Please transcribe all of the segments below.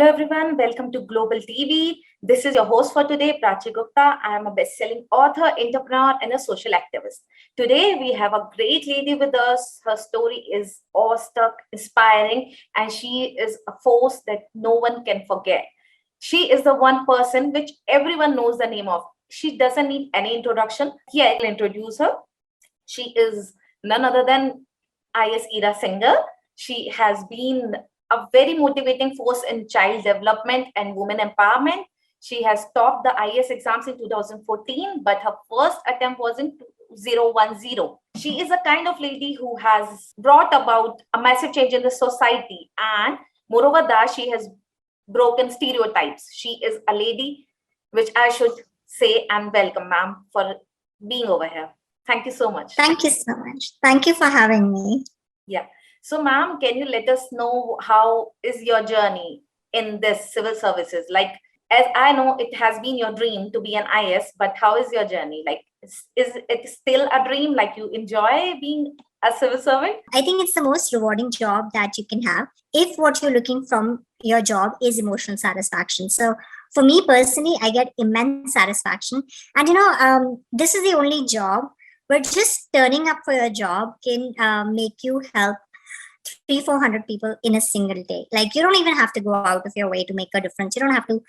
Hello everyone, welcome to Global TV. This is your host for today, PRACHI GUPTA. I am a best-selling author, entrepreneur, and a social activist. Today we have a great lady with us. Her story is awestruck, inspiring, and she is a force that no one can forget. She is the one person which everyone knows the name of. She doesn't need any introduction. Here I'll introduce her. She is none other than Ias Ira Singhal. She has been a very motivating force in child development and women empowerment. She has topped the IAS exams in 2014, but her first attempt was in 2010. She is a kind of lady who has brought about a massive change in the society, and moreover that she has broken stereotypes. She is a lady which I should say and welcome, ma'am, for being over here. Thank you so much. Thank you so much. Thank you for having me. Yeah. So, ma'am, can you let us know how is your journey in this civil services? Like, as I know, it has been your dream to be an IS, but how is your journey? Like, is it still a dream? Like, you enjoy being a civil servant? I think it's the most rewarding job that you can have if what you're looking from your job is emotional satisfaction. So, for me personally, I get immense satisfaction. And, this is the only job where just turning up for your job can make you help 300-400 people in a single day. Like, you don't even have to go out of your way to make a difference. You don't have to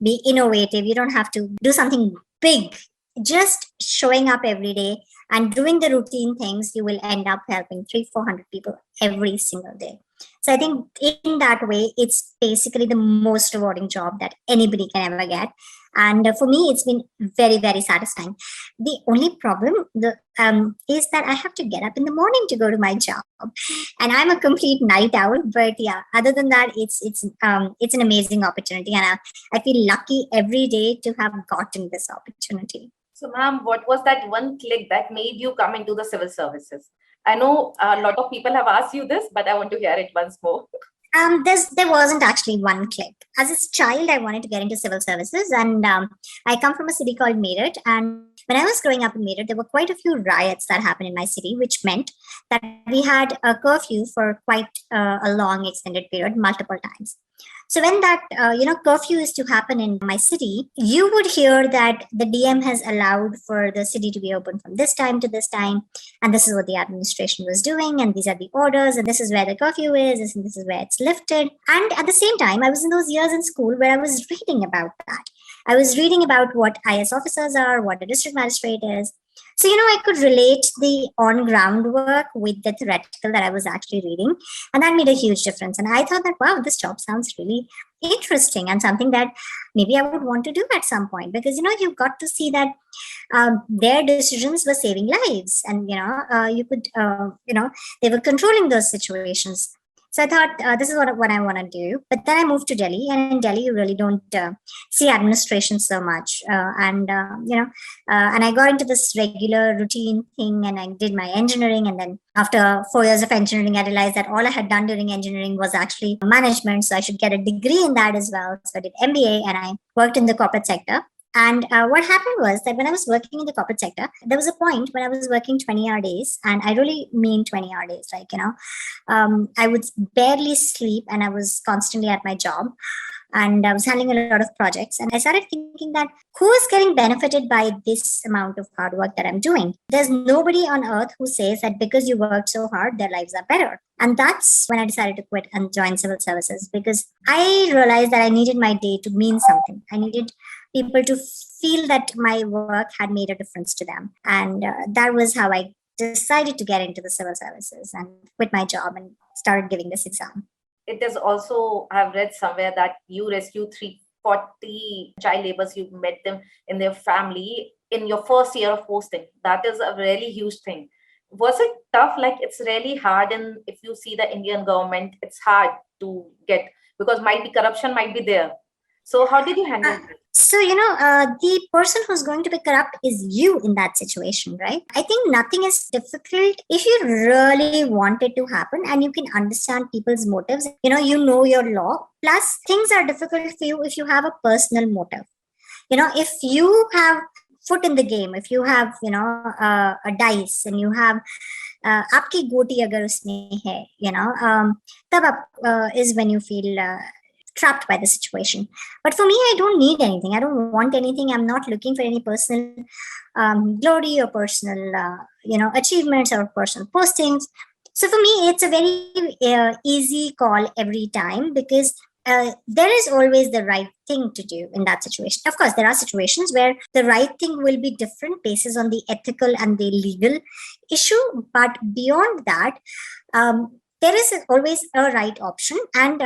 be innovative. You don't have to do something big. Just showing up every day and doing the routine things, you will end up helping 300-400 people every single day. So I think in that way, it's basically the most rewarding job that anybody can ever get. And for me, it's been very, very satisfying. The only problem is that I have to get up in the morning to go to my job, and I'm a complete night owl. But yeah, other than that, it's an amazing opportunity, and I feel lucky every day to have gotten this opportunity. So, ma'am, what was that one click that made you come into the civil services? I know a lot of people have asked you this, but I want to hear it once more. There wasn't actually one click. As a child, I wanted to get into civil services, and I come from a city called Meerut. And when I was growing up in Meerut, there were quite a few riots that happened in my city, which meant that we had a curfew for quite a long, extended period, multiple times. So when that curfew is to happen in my city, you would hear that the DM has allowed for the city to be open from this time to this time, and this is what the administration was doing, and these are the orders, and this is where the curfew is, and this is where it's lifted. And at the same time, I was in those years in school where I was reading about that. I was reading about what IS officers are, what a district magistrate is. So, I could relate the on-ground work with the theoretical that I was actually reading. And that made a huge difference. And I thought that, wow, this job sounds really interesting and something that maybe I would want to do at some point. Because, you got to see that their decisions were saving lives. And, you could, they were controlling those situations. So I thought this is what I want to do. But then I moved to Delhi, and in Delhi, you really don't see administration so much. And I got into this regular routine thing, and I did my engineering. And then after 4 years of engineering, I realized that all I had done during engineering was actually management. So I should get a degree in that as well. So I did MBA, and I worked in the corporate sector. And what happened was that when I was working in the corporate sector, there was a point when I was working 20-hour days, and I really mean 20-hour days. Like, I would barely sleep, and I was constantly at my job, and I was handling a lot of projects. And I started thinking that who is getting benefited by this amount of hard work that I'm doing? There's nobody on earth who says that because you worked so hard, their lives are better. And that's when I decided to quit and join civil services, because I realized that I needed my day to mean something. I needed people to feel that my work had made a difference to them. And that was how I decided to get into the civil services and quit my job and started giving this exam. It is also, I've read somewhere that you rescued 340 child laborers. You met them in their family in your first year of posting. That is a really huge thing. Was it tough? Like, it's really hard, and if you see the Indian government, it's hard to get, because might be corruption might be there. So how did you handle it? So, the person who's going to be corrupt is you in that situation, right? I think nothing is difficult if you really want it to happen and you can understand people's motives. You know your law. Plus, things are difficult for you if you have a personal motive. If you have foot in the game, if you have, a dice, and you have आपकी गोटी अगर उसमें है, तब is when you feel trapped by the situation. But for me, I don't need anything. I don't want anything. I'm not looking for any personal glory or personal, achievements or personal postings. So for me, it's a very easy call every time, because there is always the right thing to do in that situation. Of course, there are situations where the right thing will be different basis on the ethical and the legal issue. But beyond that, there is always a right option. And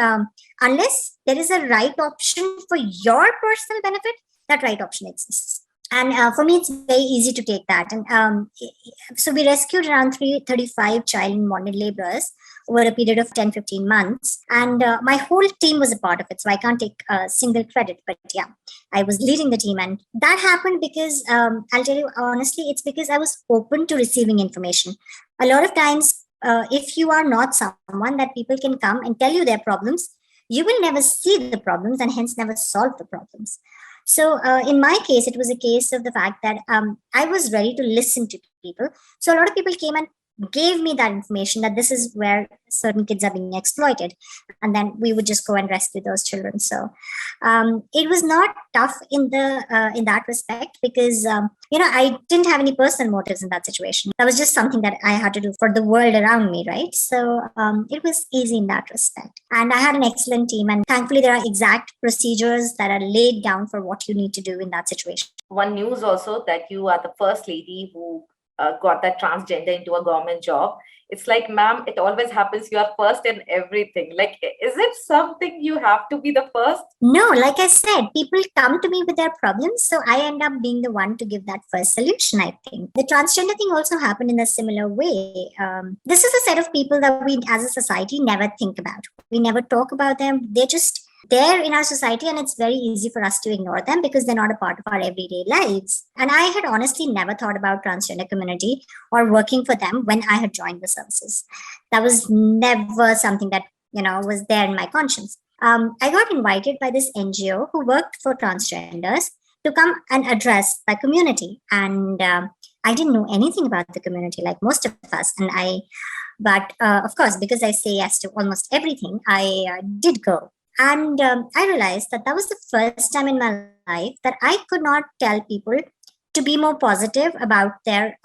unless there is a right option for your personal benefit, that right option exists. And for me, it's very easy to take that. And so we rescued around 335 child and bonded laborers over a period of 10-15 months. And my whole team was a part of it. So I can't take a single credit. But yeah, I was leading the team. And that happened because, I'll tell you honestly, it's because I was open to receiving information. A lot of times, if you are not someone that people can come and tell you their problems, you will never see the problems and hence never solve the problems. So in my case, it was a case of the fact that I was ready to listen to people. So a lot of people came and gave me that information that this is where certain kids are being exploited, and then we would just go and rescue those children. So it was not tough in that respect, because I didn't have any personal motives in that situation. That was just something that I had to do for the world around me, right? So it was easy in that respect, and I had an excellent team, and thankfully there are exact procedures that are laid down for what you need to do in that situation. One news also that you are the first lady who got that transgender into a government job. It's like, ma'am, it always happens. You are first in everything. Like, is it something you have to be the first? No, like I said, people come to me with their problems. So I end up being the one to give that first solution, I think. The transgender thing also happened in a similar way. This is a set of people that we as a society never think about. We never talk about them. They're just there in our society, and it's very easy for us to ignore them because they're not a part of our everyday lives. And I had honestly never thought about transgender community or working for them when I had joined the services. That was never something that was there in my conscience. I got invited by this NGO who worked for transgenders to come and address the community, and I didn't know anything about the community like most of us. But of course, because I say yes to almost everything, I did go. And I realized that was the first time in my life that I could not tell people to be more positive about their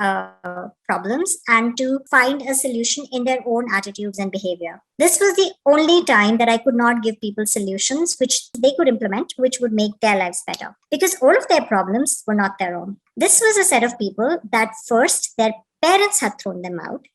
problems and to find a solution in their own attitudes and behavior. This was the only time that I could not give people solutions which they could implement, which would make their lives better, because all of their problems were not their own. This was a set of people that first their parents had thrown them out.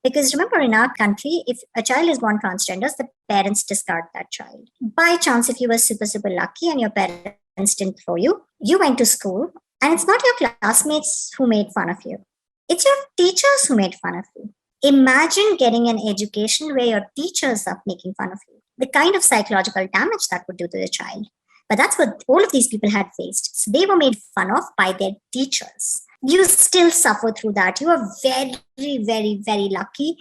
Because remember, in our country, if a child is born transgender, the parents discard that child. By chance, if you were super, super lucky and your parents didn't throw you, you went to school, and it's not your classmates who made fun of you. It's your teachers who made fun of you. Imagine getting an education where your teachers are making fun of you. The kind of psychological damage that would do to the child. But that's what all of these people had faced. So they were made fun of by their teachers. You still suffer through that. You are very, very, very lucky.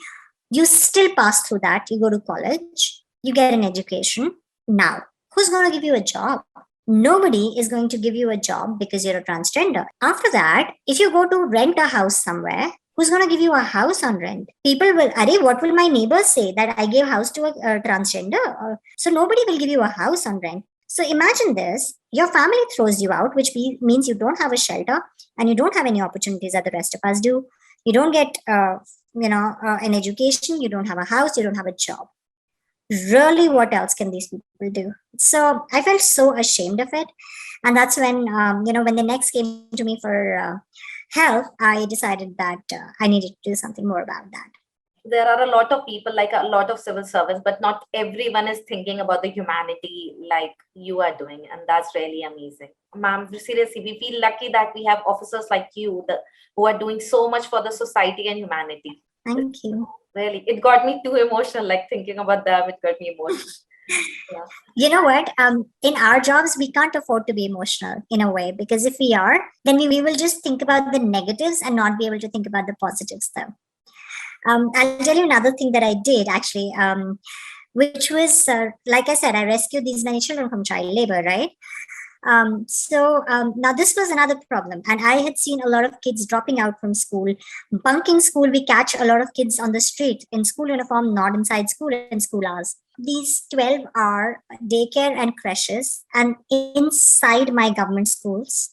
You still pass through that. You go to college, you get an education. Now, who's going to give you a job? Nobody is going to give you a job because you're a transgender. After that, if you go to rent a house somewhere, who's going to give you a house on rent? People will, what will my neighbors say that I gave house to a transgender? So nobody will give you a house on rent. So imagine this, your family throws you out, which means you don't have a shelter and you don't have any opportunities that the rest of us do. You don't get, an education, you don't have a house, you don't have a job. Really, what else can these people do? So I felt so ashamed of it. And that's when, when the next came to me for help, I decided that I needed to do something more about that. There are a lot of people, like a lot of civil servants, but not everyone is thinking about the humanity like you are doing. And that's really amazing. Ma'am, seriously, we feel lucky that we have officers like you who are doing so much for the society and humanity. Thank you. Really, it got me too emotional, like thinking about them, it got me emotional. Yeah. You know what? In our jobs, we can't afford to be emotional in a way, because if we are, then we will just think about the negatives and not be able to think about the positives though. I'll tell you another thing that I did actually, which was, like I said, I rescued these many children from child labor, right? Now this was another problem. And I had seen a lot of kids dropping out from school, bunking school. We catch a lot of kids on the street in school uniform, not inside school in school hours. these 12-hour daycare and creches and inside my government schools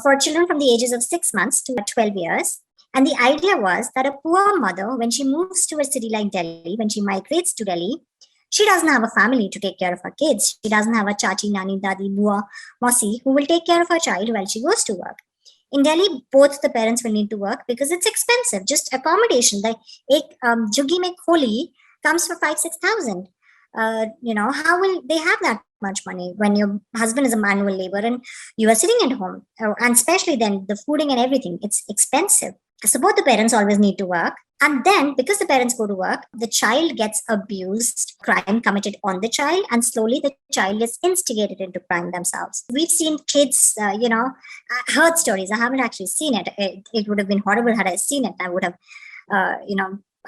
for children from the ages of 6 months to 12 years. And the idea was that a poor mother, when she moves to a city like Delhi, when she migrates to Delhi, she doesn't have a family to take care of her kids. She doesn't have a chachi, nani, dadi, bua, mosi who will take care of her child while she goes to work. In Delhi, both the parents will need to work because it's expensive. Just accommodation, the jugi mein kholi comes for 5,000-6,000. How will they have that much money when your husband is a manual labor and you are sitting at home? And especially then the fooding and everything, it's expensive. So both the parents always need to work. And then because the parents go to work, the child gets abused, crime committed on the child, and slowly the child is instigated into crime themselves. We've seen kids, I heard stories. I haven't actually seen it. It would have been horrible had I seen it. I would have,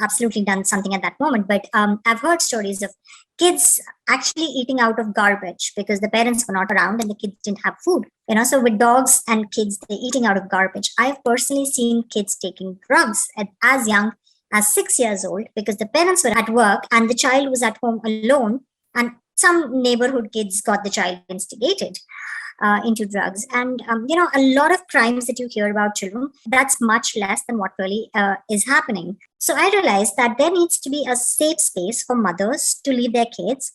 absolutely done something at that moment. But I've heard stories of kids actually eating out of garbage because the parents were not around and the kids didn't have food. So with dogs and kids, they're eating out of garbage. I've personally seen kids taking drugs at as young as 6 years old because the parents were at work and the child was at home alone, and some neighborhood kids got the child instigated into drugs. And a lot of crimes that you hear about children, that's much less than what really is happening. So I realized that there needs to be a safe space for mothers to leave their kids.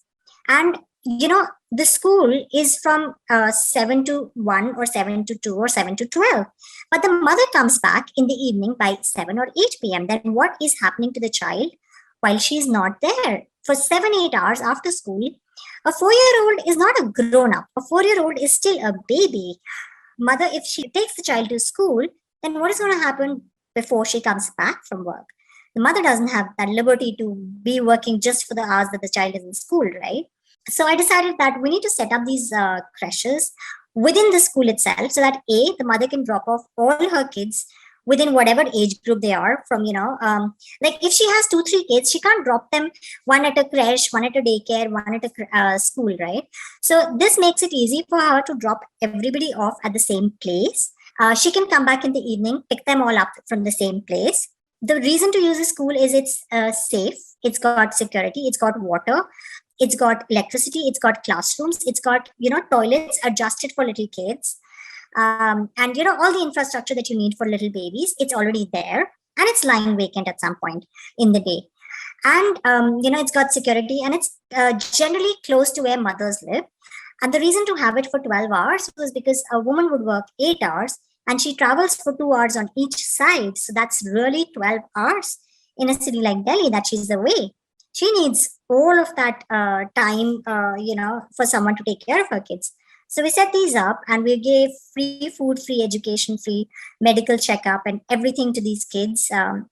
And the school is from 7 to 1 or 7 to 2 or 7 to 12, but the mother comes back in the evening by 7 or 8 p.m. Then what is happening to the child while she's not there for 7-8 hours after school? A 4-year-old is not a grown up. A 4-year-old is still a baby. Mother, if she takes the child to school, then what is going to happen before she comes back from work? The mother doesn't have that liberty to be working just for the hours that the child is in school, right? So I decided that we need to set up these creches within the school itself so that the mother can drop off all her kids within whatever age group they are from, like if she has 2-3 kids, she can't drop them one at a creche, one at a daycare, one at a school, right? So this makes it easy for her to drop everybody off at the same place. She can come back in the evening, pick them all up from the same place. The reason to use a school is it's safe, it's got security, it's got water, it's got electricity, it's got classrooms, it's got, toilets adjusted for little kids. And all the infrastructure that you need for little babies, it's already there, and it's lying vacant at some point in the day. And it's got security, and it's generally close to where mothers live. And the reason to have it for 12 hours was because a woman would work 8 hours and she travels for 2 hours on each side. So that's really 12 hours in a city like Delhi that she's away. She needs all of that time, for someone to take care of her kids. So we set these up and we gave free food, free education, free medical checkup and everything to these kids. Like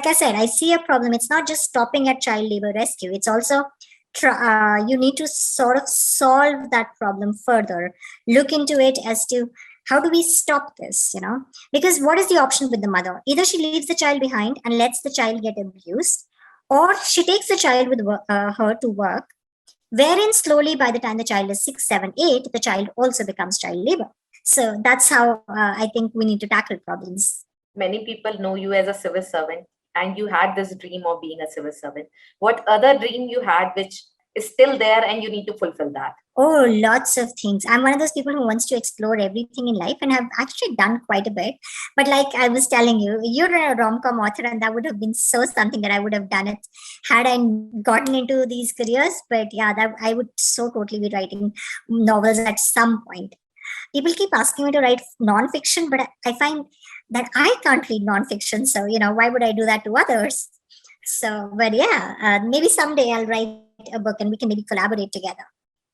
I said, I see a problem. It's not just stopping at child labor rescue. It's also you need to sort of solve that problem further. Look into it as to how do we stop this, because what is the option with the mother? Either she leaves the child behind and lets the child get abused, or she takes the child with her to work, wherein slowly by the time the child is 6, 7, 8, the child also becomes child labor. So that's how I think we need to tackle problems. Many people know you as a civil servant and you had this dream of being a civil servant. What other dream you had which is still there and you need to fulfill that? Oh, lots of things. I'm one of those people who wants to explore everything in life, and I've actually done quite a bit. But like I was telling you, you're a rom-com author, and that would have been so something that I would have done it had I gotten into these careers. But yeah, that I would so totally be writing novels at some point. People keep asking me to write non-fiction, but I find that I can't read non-fiction. So, why would I do that to others? So, but yeah, maybe someday I'll write a book and we can maybe collaborate together.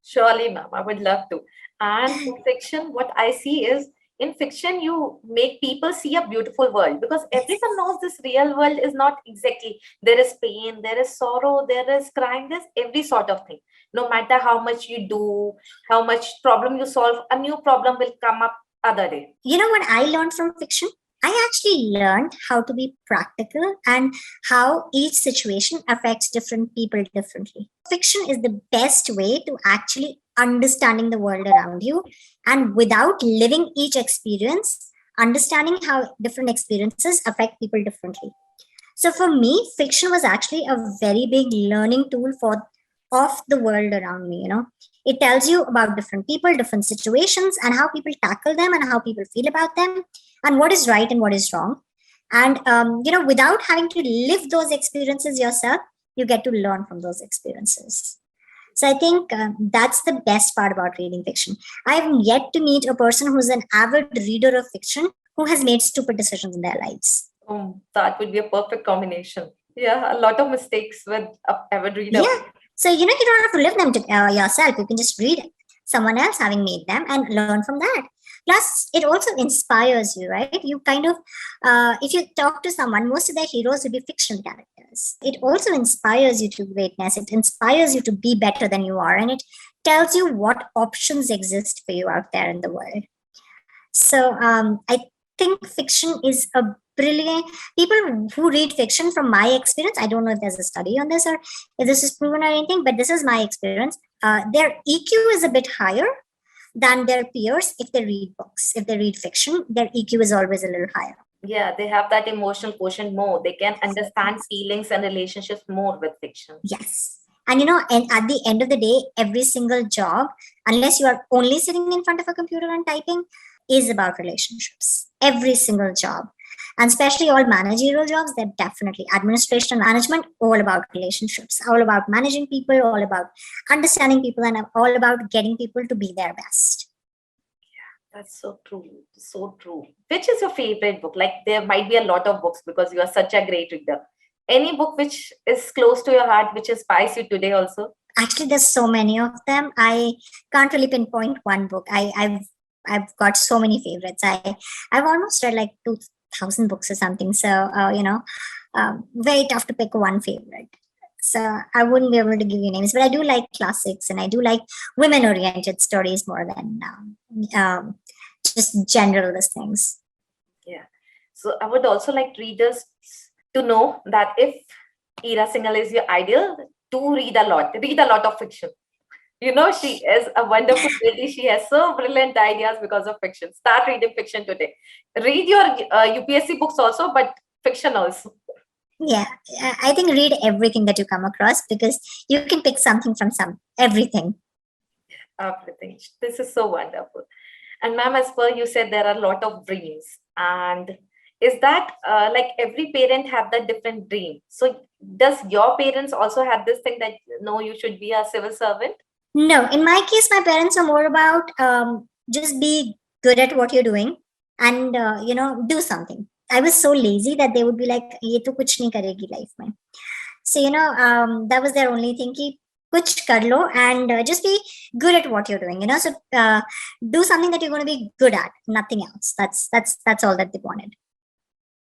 Surely, ma'am, I would love to. And in fiction, what I see is in fiction, you make people see a beautiful world because everyone knows this real world is not exactly. There is pain, there is sorrow, there is crime, there's every sort of thing. No matter how much you do, how much problem you solve, a new problem will come up other day. You know what I learned from fiction? I actually learned how to be practical and how each situation affects different people differently. Fiction is the best way to actually understanding the world around you, and without living each experience, understanding how different experiences affect people differently. So for me, fiction was actually a very big learning tool for of the world around me. It tells you about different people, different situations, and how people tackle them and how people feel about them, and what is right and what is wrong. And without having to live those experiences yourself, you get to learn from those experiences. So I think that's the best part about reading fiction. I've yet to meet a person who's an avid reader of fiction who has made stupid decisions in their lives. That would be a perfect combination. Yeah, a lot of mistakes with a avid reader. Yeah. So, you don't have to live them yourself. You can just read someone else having made them and learn from that. Plus, it also inspires you, right? You kind of, if you talk to someone, most of their heroes will be fiction characters. It also inspires you to greatness. It inspires you to be better than you are. And it tells you what options exist for you out there in the world. So I think fiction is a brilliant. People who read fiction, from my experience, I don't know if there's a study on this or if this is proven or anything, but this is my experience. Their EQ is a bit higher than their peers if they read books. If they read fiction, their EQ is always a little higher. Yeah, they have that emotional quotient more. They can understand feelings and relationships more with fiction. Yes. And and at the end of the day, every single job, unless you are only sitting in front of a computer and typing, is about relationships. Every single job. And especially all managerial jobs, they're definitely administration and management, all about relationships, all about managing people, all about understanding people, and all about getting people to be their best. Yeah, that's so true. So true. Which is your favorite book? Like, there might be a lot of books because you are such a great reader. Any book which is close to your heart, which inspires you today also? Actually, there's so many of them. I can't really pinpoint one book. I've got so many favorites. I've almost read like 2,000 books or something. So very tough to pick one favorite. So I wouldn't be able to give you names, but I do like classics and I do like women-oriented stories more than just generalist things. Yeah. So I would also like readers to know that if Ira Singhal is your ideal, do read a lot. Read a lot of fiction. She is a wonderful lady. She has so brilliant ideas because of fiction. Start reading fiction today. Read your UPSC books also, but fiction also. Yeah, I think read everything that you come across because you can pick something from everything. Everything. This is so wonderful. And ma'am, as per you said, there are a lot of dreams. And is that like every parent have that different dream? So does your parents also have this thing that, no, you should be a civil servant? No, in my case, my parents are more about just be good at what you're doing and do something. I was so lazy that they would be like, "Ye to kuch nahi karegi life mein." So that was their only thing. Ki, kuch kar lo and just be good at what you're doing. So do something that you're going to be good at, nothing else. That's all that they wanted.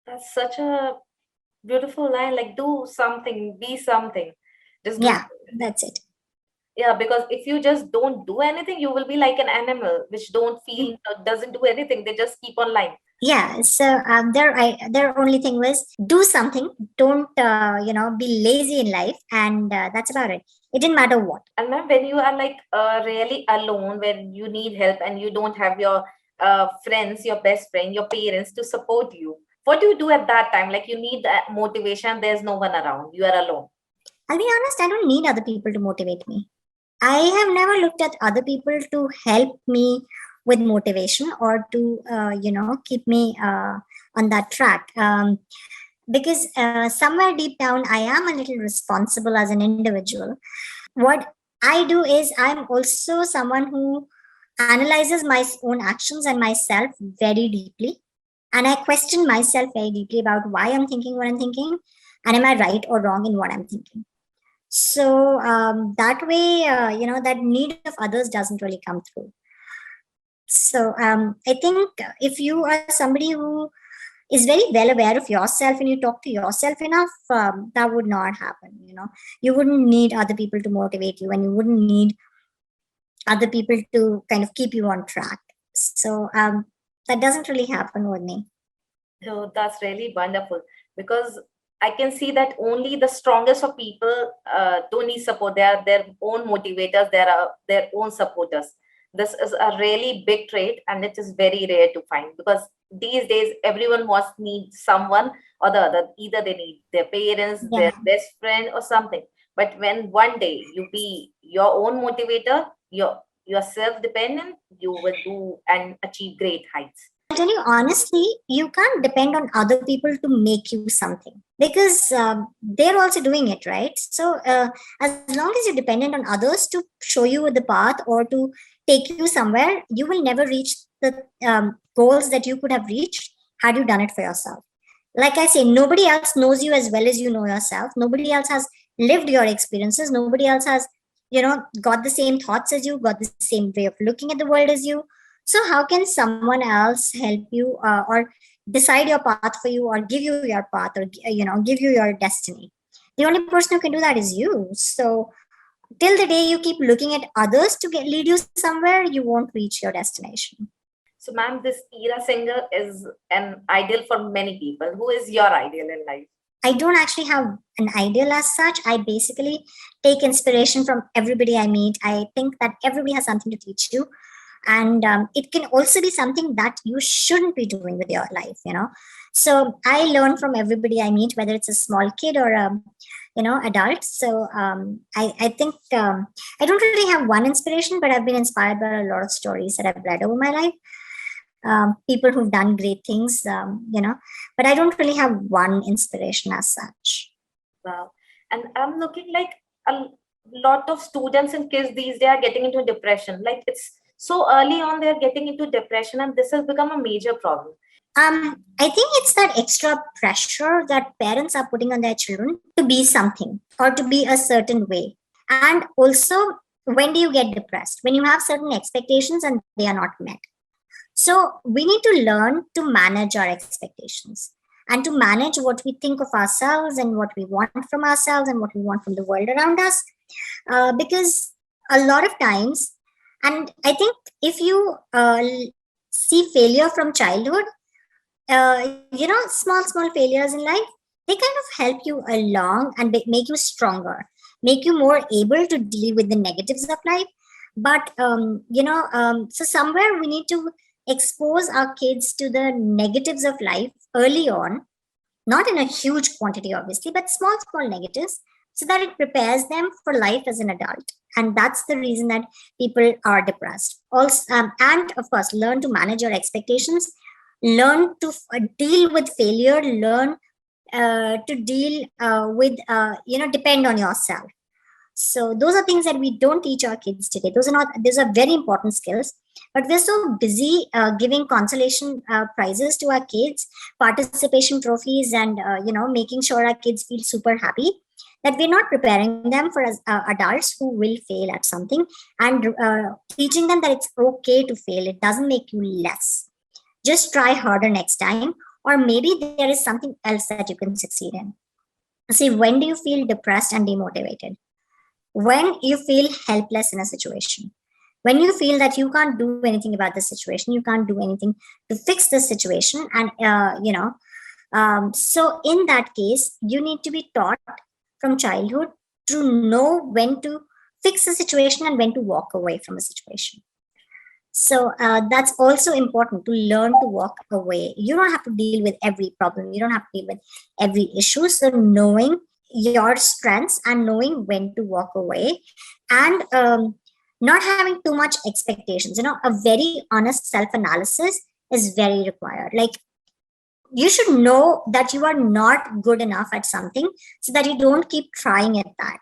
That's such a beautiful line. Like, do something, be something. Just do. Yeah, that's it. Yeah, because if you just don't do anything, you will be like an animal which don't feel, doesn't do anything. They just keep on lying. Yeah. So their only thing was do something. Don't be lazy in life, and that's about it. It didn't matter what. And ma'am, when you are like really alone, when you need help and you don't have your friends, your best friend, your parents to support you, what do you do at that time? Like, you need that motivation. There's no one around. You are alone. I'll be honest. I don't need other people to motivate me. I have never looked at other people to help me with motivation or to keep me on that track. Because somewhere deep down, I am a little responsible as an individual. What I do is I'm also someone who analyzes my own actions and myself very deeply. And I question myself very deeply about why I'm thinking what I'm thinking. And am I right or wrong in what I'm thinking? So that way, that need of others doesn't really come through. So I think if you are somebody who is very well aware of yourself and you talk to yourself enough, that would not happen. You wouldn't need other people to motivate you and you wouldn't need other people to kind of keep you on track. So that doesn't really happen with me. So that's really wonderful, because I can see that only the strongest of people don't need support. They are their own motivators. They are their own supporters. This is a really big trait, and it is very rare to find, because these days everyone wants needs someone or the other. Either they need their parents, their Yeah. best friend, or something. But when one day you be your own motivator, you're self-dependent, you will do and achieve great heights. I'll tell you honestly, you can't depend on other people to make you something because they're also doing it, right? So as long as you're dependent on others to show you the path or to take you somewhere, you will never reach the goals that you could have reached had you done it for yourself. Like I say, nobody else knows you as well as you know yourself. Nobody else has lived your experiences. Nobody else has, got the same thoughts as you, got the same way of looking at the world as you. So how can someone else help you or decide your path for you or give you your path or give you your destiny? The only person who can do that is you. So till the day you keep looking at others to lead you somewhere, you won't reach your destination. So, ma'am, this Ira singer is an ideal for many people. Who is your ideal in life? I don't actually have an ideal as such. I basically take inspiration from everybody I meet. I think that everybody has something to teach you. And it can also be something that you shouldn't be doing with your life. So I learn from everybody I meet, whether it's a small kid or a adult. So I think I don't really have one inspiration, but I've been inspired by a lot of stories that I've read over my life. People who've done great things, but I don't really have one inspiration as such. Wow. And I'm looking like a lot of students and kids these days are getting into depression. Like it's so early on, they're getting into depression, and this has become a major problem. I think it's that extra pressure that parents are putting on their children to be something or to be a certain way. And also, when do you get depressed? When you have certain expectations and they are not met. So we need to learn to manage our expectations and to manage what we think of ourselves and what we want from ourselves and what we want from the world around us. Because a lot of times, and I think if you see failure from childhood, small failures in life, they kind of help you along and make you stronger, make you more able to deal with the negatives of life. But so somewhere we need to expose our kids to the negatives of life early on, not in a huge quantity obviously, but small negatives, so that it prepares them for life as an adult. And that's the reason that people are depressed also. And of course, learn to manage your expectations, learn to deal with failure, learn to deal with depend on yourself. So those are things that we don't teach our kids today. Those are very important skills, but we're so busy giving consolation prizes to our kids, participation trophies, and making sure our kids feel super happy, that we're not preparing them for adults who will fail at something, and teaching them that it's okay to fail. It doesn't make you less. Just try harder next time, or maybe there is something else that you can succeed in. See, when do you feel depressed and demotivated? When you feel helpless in a situation, when you feel that you can't do anything about the situation, you can't do anything to fix the situation, and so in that case, you need to be taught from childhood to know when to fix a situation and when to walk away from a situation. So that's also important, to learn to walk away. You don't have to deal with every problem. You don't have to deal with every issue. So knowing your strengths and knowing when to walk away, and not having too much expectations. A very honest self-analysis is very required. Like, you should know that you are not good enough at something, so that you don't keep trying at that.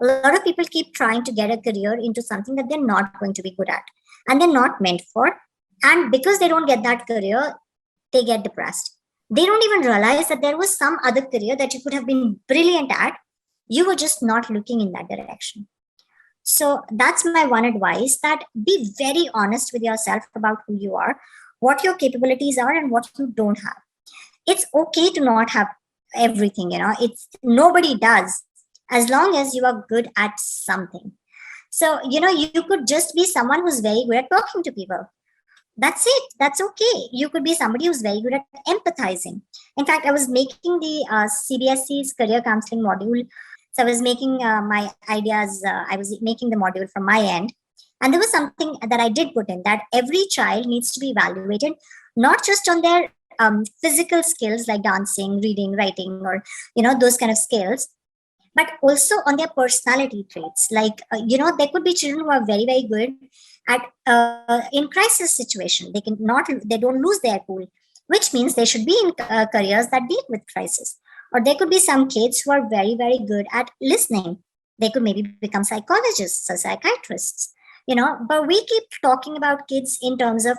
A lot of people keep trying to get a career into something that they're not going to be good at and they're not meant for. And because they don't get that career, they get depressed. They don't even realize that there was some other career that you could have been brilliant at. You were just not looking in that direction. So that's my one advice, that be very honest with yourself about who you are, what your capabilities are, and what you don't have. It's okay to not have everything. It's nobody does, as long as you are good at something. So you could just be someone who's very good at talking to people. That's it. That's okay. You could be somebody who's very good at empathizing. In fact, I was making the CBSE's career counseling module. So I was making my ideas, I was making the module from my end. And there was something that I did put in, that every child needs to be evaluated not just on their physical skills like dancing, reading, writing, or those kind of skills, but also on their personality traits. Like there could be children who are very very good at in crisis situation. They don't lose their cool, which means they should be in careers that deal with crisis. Or there could be some kids who are very very good at listening. They could maybe become psychologists or psychiatrists. But we keep talking about kids in terms of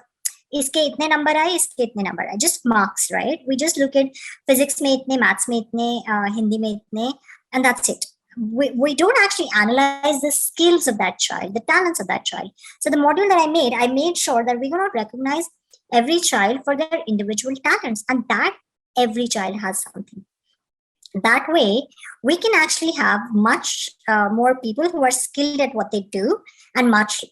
इसके इतने number आए, इसके इतने number आए, just marks, right? We just look at physics में इतने, maths में इतने, हिंदी में इतने, and that's it. We don't actually analyze the skills of that child, the talents of that child. So the module that I made sure that we do not recognize every child for their individual talents, and that every child has something. That way, we can actually have much more people who are skilled at what they do, and much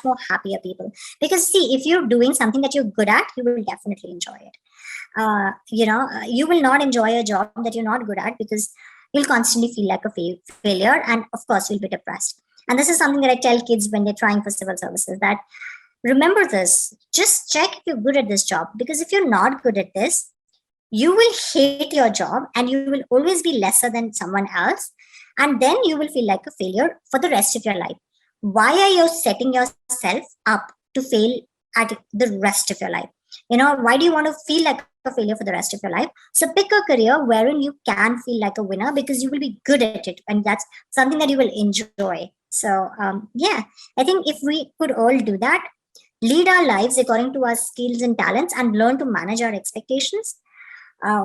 more happier people. Because see, if you're doing something that you're good at, you will definitely enjoy it. You will not enjoy a job that you're not good at, because you'll constantly feel like a failure, and of course you'll be depressed. And this is something that I tell kids when they're trying for civil services, that remember this, just check if you're good at this job, because if you're not good at this, you will hate your job and you will always be lesser than someone else, and then you will feel like a failure for the rest of your life. Why are you setting yourself up to fail at the rest of your life? Why do you want to feel like a failure for the rest of your life? So pick a career wherein you can feel like a winner, because you will be good at it, and that's something that you will enjoy. So yeah, I think if we could all do that, lead our lives according to our skills and talents, and learn to manage our expectations,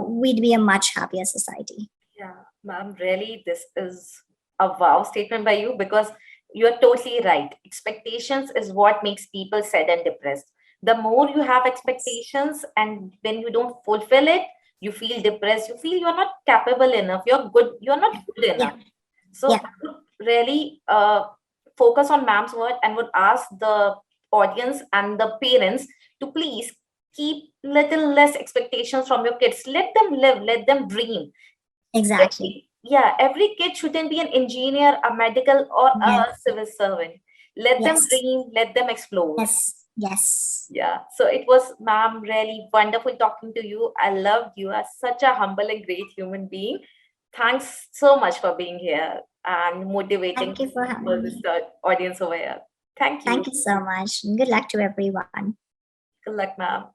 we'd be a much happier society. Yeah, ma'am, really, this is a wow statement by you, because you're totally right. Expectations is what makes people sad and depressed. The more you have expectations, and when you don't fulfill it, you feel depressed. You feel you're not capable enough. You're not good enough. Yeah. So Yeah. I would really focus on ma'am's word, and would ask the audience and the parents to please keep little less expectations from your kids. Let them live, let them dream. Exactly. Every kid shouldn't be an engineer, a medical, or a Yes. civil servant. Let them Yes. dream, let them explore. Yes. Yes. Yeah, so it was, ma'am, really wonderful talking to you. I loved you as such a humble and great human being. Thanks so much for being here and motivating Thank you for all having this me. audience over here. Thank you. Thank you so much. Good luck to everyone. Good luck, ma'am.